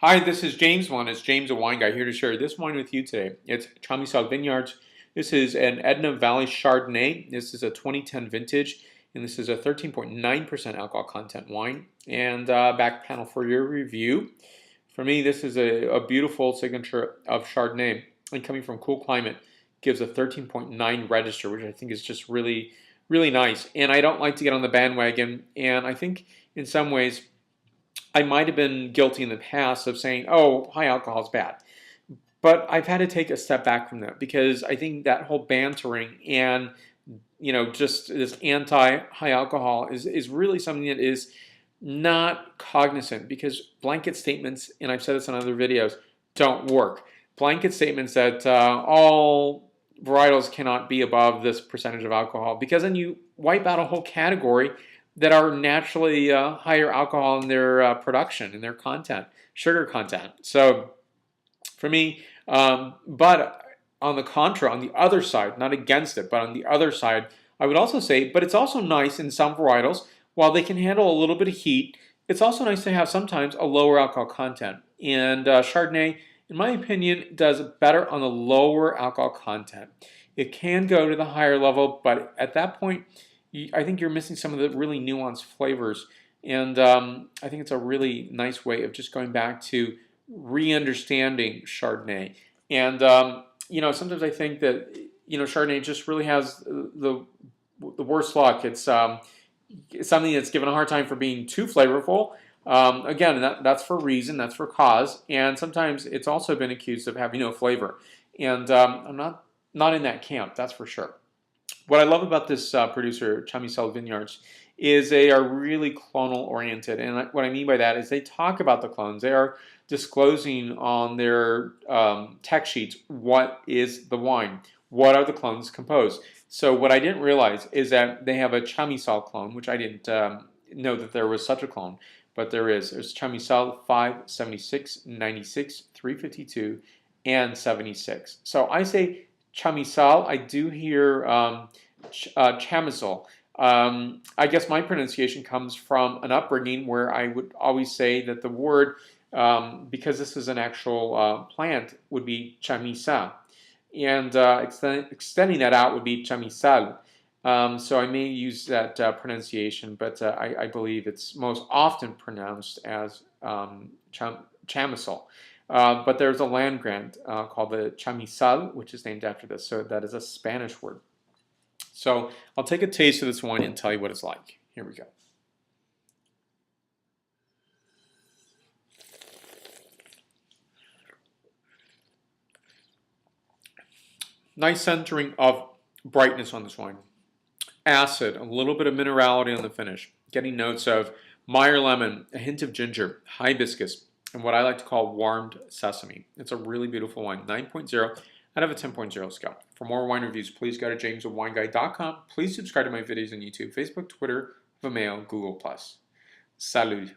Hi, this is James One. It's James, a wine guy, here to share this wine with you today. It's Chamisal Vineyards. This is an Edna Valley Chardonnay. This is a 2010 vintage, and this is a 13.9% alcohol content wine. And back panel for your review. For me, this is a beautiful signature of Chardonnay, and coming from cool climate, gives a 13.9 register, which I think is just really, really nice. And I don't like to get on the bandwagon, and I think in some ways, I might have been guilty in the past of saying, oh, high alcohol is bad. But I've had to take a step back from that because I think that whole bantering and just this anti-high alcohol is really something that is not cognizant, because blanket statements, and I've said this in other videos, don't work. Blanket statements that all varietals cannot be above this percentage of alcohol, because then you wipe out a whole category that are naturally higher alcohol in their production, in their content, sugar content. So for me, but on the contra, on the other side, not against it, but on the other side, I would also say, but it's also nice in some varietals, while they can handle a little bit of heat, it's also nice to have sometimes a lower alcohol content. And Chardonnay, in my opinion, does better on the lower alcohol content. It can go to the higher level, but at that point, I think you're missing some of the really nuanced flavors. And I think it's a really nice way of just going back to re-understanding Chardonnay. And sometimes I think that Chardonnay just really has the worst luck. It's something that's given a hard time for being too flavorful. Again, that's for reason, that's for cause, and sometimes it's also been accused of having no flavor. And I'm not in that camp, that's for sure. What I love about this producer, Chamisal Vineyards, is they are really clonal oriented. And what I mean by that is they talk about the clones. They are disclosing on their tech sheets what is the wine, what are the clones composed. So what I didn't realize is that they have a Chamisal clone, which I didn't know that there was such a clone, but there is. There's Chamisal 5, 76, 96, 352, and 76. So I say Chamisal. I do hear Chamisal. I guess my pronunciation comes from an upbringing where I would always say that the word, because this is an actual plant, would be chamisa. And extending that out would be chamisal. So I may use that pronunciation, but I believe it's most often pronounced as chamisal. But there's a land grant called the Chamisal, which is named after this. So that is a Spanish word. So I'll take a taste of this wine and tell you what it's like. Here we go. Nice centering of brightness on this wine. Acid, a little bit of minerality on the finish. Getting notes of Meyer lemon, a hint of ginger, hibiscus, and what I like to call warmed sesame. It's a really beautiful wine. 9.0 out of a 10.0 scale. For more wine reviews, please go to jamesthewineguy.com. Please subscribe to my videos on YouTube, Facebook, Twitter, Vimeo, Google+. Salud.